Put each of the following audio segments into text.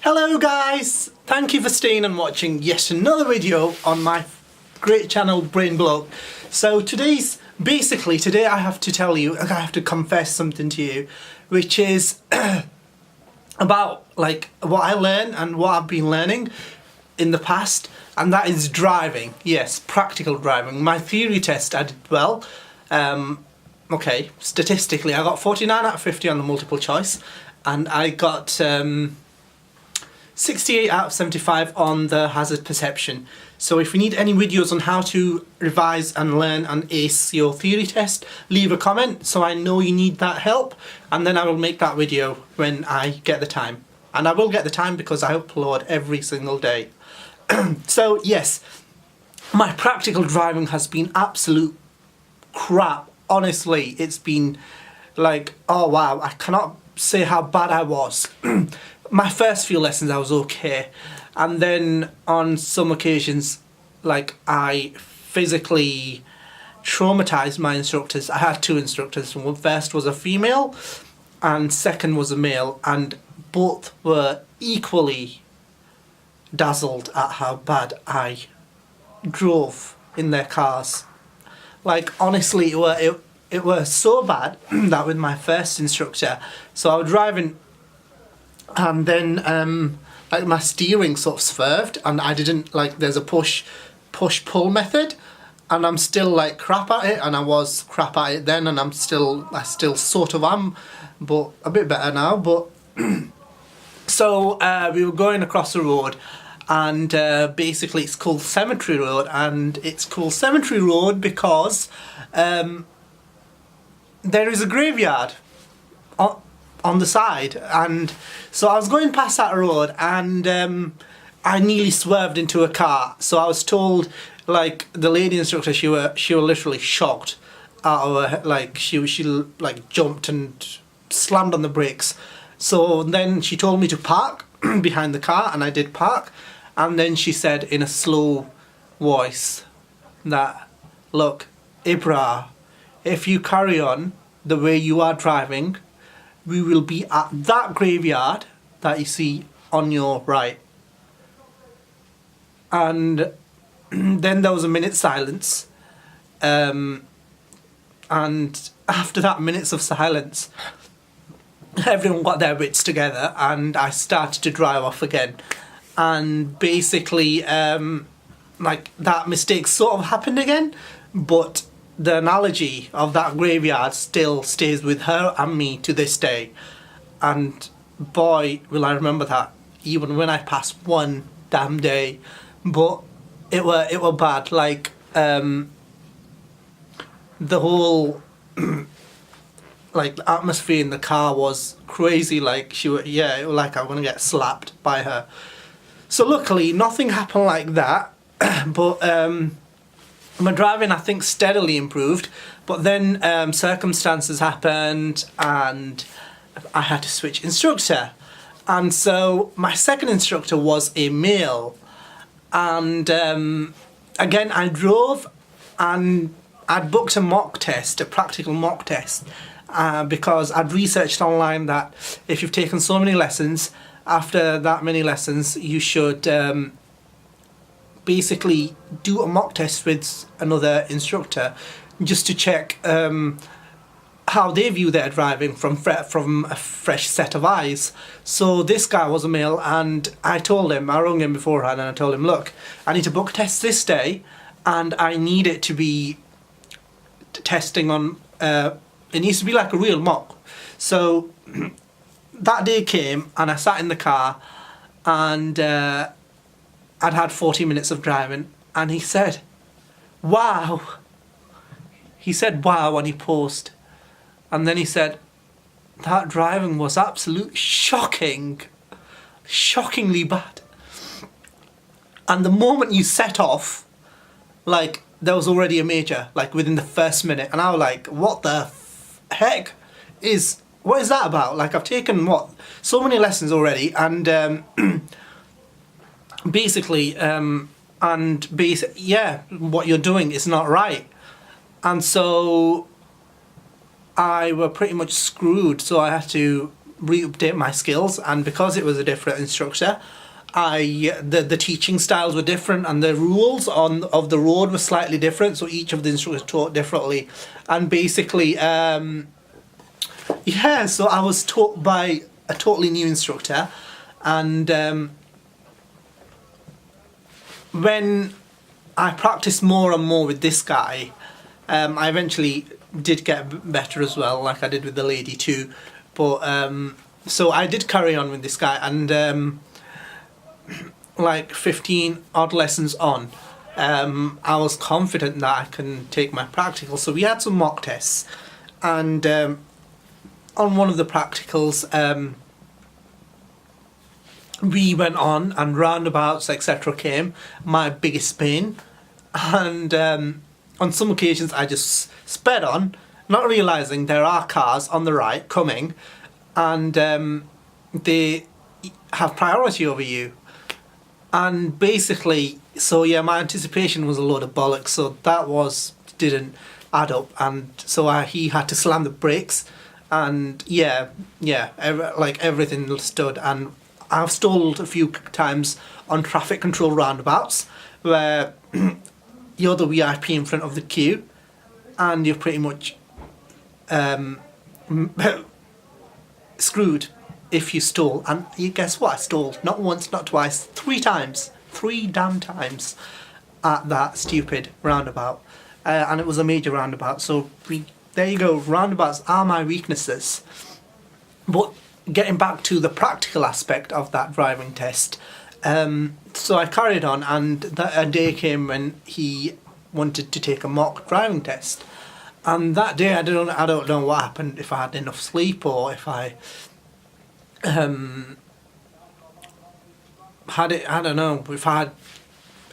Hello guys! Thank you for staying and watching yet another video on my great channel Brain Bloke. So today I have to tell you, I have to confess something to you, which is about like what I learned and what I've been learning in the past, and that is driving. Yes, practical driving. My theory test I did well. Okay, statistically I got 49 out of 50 on the multiple choice, and I got 68 out of 75 on the hazard perception. So if you need any videos on how to revise and learn and ace your theory test, leave a comment so I know you need that help, and then I will make that video when I get the time. And I will get the time because I upload every single day. So yes, my practical driving has been absolute crap. Honestly, it's been like, oh wow, I cannot say how bad I was. My first few lessons I was okay, and then on some occasions like I physically traumatized my instructors. I had two instructors. First was a female and second was a male, and both were equally dazzled at how bad I drove in their cars. Like honestly, it was so bad that with my first instructor, so I was driving and then like my steering sort of swerved, and I didn't, like, there's a push pull method, and I'm still like crap at it, and I was crap at it then, and I still sort of am, but a bit better now. But so we were going across the road, and basically it's called Cemetery Road, and it's called Cemetery Road because there is a graveyard on the side, and so I was going past that road, and I nearly swerved into a car. So I was told, like, the lady instructor, she were literally shocked out of her, like she like jumped and slammed on the brakes. So then she told me to park behind the car, and I did park, and then she said in a slow voice that, look, Ibra, if you carry on the way you are driving, we will be at that graveyard that you see on your right. And then there was a minute's silence, and after that minutes of silence, everyone got their wits together, and I started to drive off again. And basically like that mistake sort of happened again, but the analogy of that graveyard still stays with her and me to this day, and boy will I remember that even when I pass one damn day. But it were bad, like the whole like the atmosphere in the car was crazy. Like it was like I'm gonna get slapped by her. So luckily nothing happened like that. But my driving, I think, steadily improved, but then circumstances happened and I had to switch instructor. And so my second instructor was a male, and again I drove, and I'd booked a mock test, a practical mock test, because I'd researched online that if you've taken so many lessons, after that many lessons you should basically do a mock test with another instructor just to check how they view their driving from a fresh set of eyes. So this guy was a male, and I rung him beforehand and I told him, look, I need to book a test this day, and I need it to be testing on, it needs to be like a real mock. So that day came, and I sat in the car, and I'd had 40 minutes of driving, and he said, wow. He said wow when he paused. And then he said, that driving was absolute shocking. Shockingly bad. And the moment you set off, like, there was already a major, like, within the first minute. And I was like, what the heck what is that about? Like, I've taken, so many lessons already, and basically, what you're doing is not right. And so I were pretty much screwed, so I had to re-update my skills, and because it was a different instructor, the teaching styles were different, and the rules of the road were slightly different, so each of the instructors taught differently. And basically yeah, so I was taught by a totally new instructor, and when I practiced more and more with this guy, I eventually did get better as well, like I did with the lady too. But so I did carry on with this guy, and like 15 odd lessons on, I was confident that I can take my practical. So we had some mock tests, and on one of the practicals, we went on, and roundabouts etc. came, my biggest pain, and on some occasions I just sped on, not realising there are cars on the right coming, and they have priority over you. And basically, so yeah, my anticipation was a load of bollocks, so that didn't add up, and so he had to slam the brakes, and like everything stood. And I've stalled a few times on traffic control roundabouts where you're the VIP in front of the queue, and you're pretty much screwed if you stall. And you guess what? I stalled not once, not twice, 3 times. 3 damn times at that stupid roundabout. And it was a major roundabout. So there you go. Roundabouts are my weaknesses. But getting back to the practical aspect of that driving test, so I carried on, and a day came when he wanted to take a mock driving test. And that day I don't know what happened, if I had enough sleep or if I I don't know if I had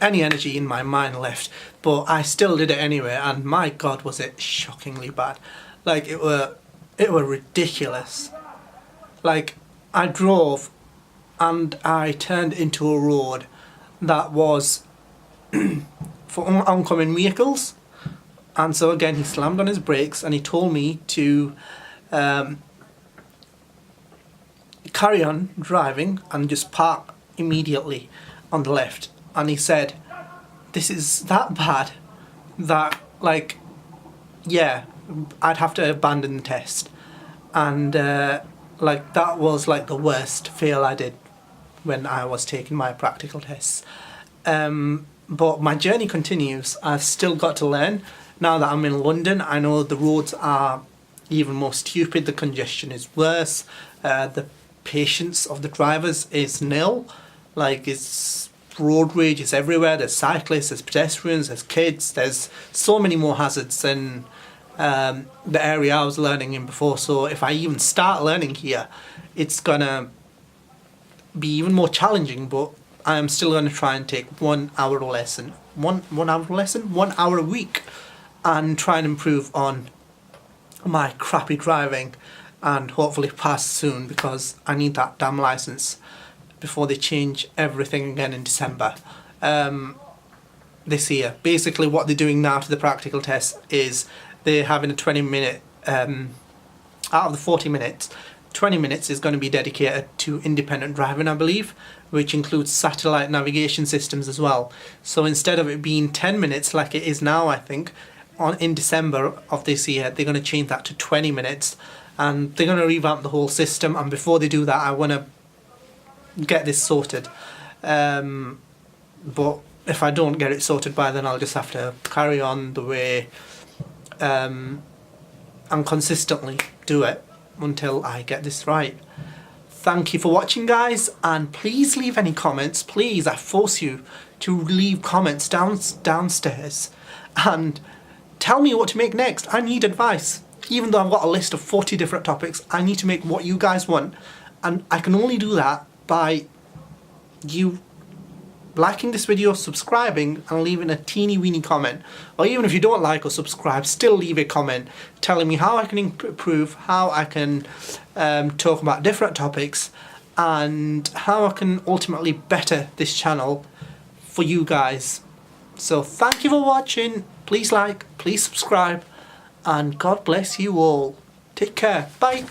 any energy in my mind left, but I still did it anyway, and my God, was it shockingly bad. Like, it were ridiculous. Like, I drove and I turned into a road that was for oncoming vehicles, and so again he slammed on his brakes and he told me to carry on driving and just park immediately on the left. And he said, this is that bad that, like, yeah, I'd have to abandon the test. And like, that was like the worst fail I did when I was taking my practical tests. But my journey continues. I've still got to learn. Now that I'm in London, I know the roads are even more stupid, the congestion is worse, the patience of the drivers is nil. Like, it's road rage is everywhere. There's cyclists, there's pedestrians, there's kids, there's so many more hazards than the area I was learning in before. So if I even start learning here, it's gonna be even more challenging, but I am still going to try and take 1 hour lesson, 1 hour a week, and try and improve on my crappy driving, and hopefully pass soon, because I need that damn license before they change everything again in December this year. Basically what they're doing now to the practical test is they're having a 20-minute, out of the 40 minutes, 20 minutes is going to be dedicated to independent driving, I believe, which includes satellite navigation systems as well. So instead of it being 10 minutes like it is now, I think, in December of this year, they're going to change that to 20 minutes. And they're going to revamp the whole system. And before they do that, I want to get this sorted. But if I don't get it sorted by then, I'll just have to carry on the way and consistently do it until I get this right. Thank you for watching, guys, and please leave any comments. Please, I force you to leave comments downstairs and tell me what to make next. I need advice. Even though I've got a list of 40 different topics, I need to make what you guys want, and I can only do that by you liking this video, subscribing, and leaving a teeny weeny comment. Or even if you don't like or subscribe, still leave a comment telling me how I can improve, how I can talk about different topics, and how I can ultimately better this channel for you guys. So thank you for watching. Please like, please subscribe, and God bless you all. Take care. Bye.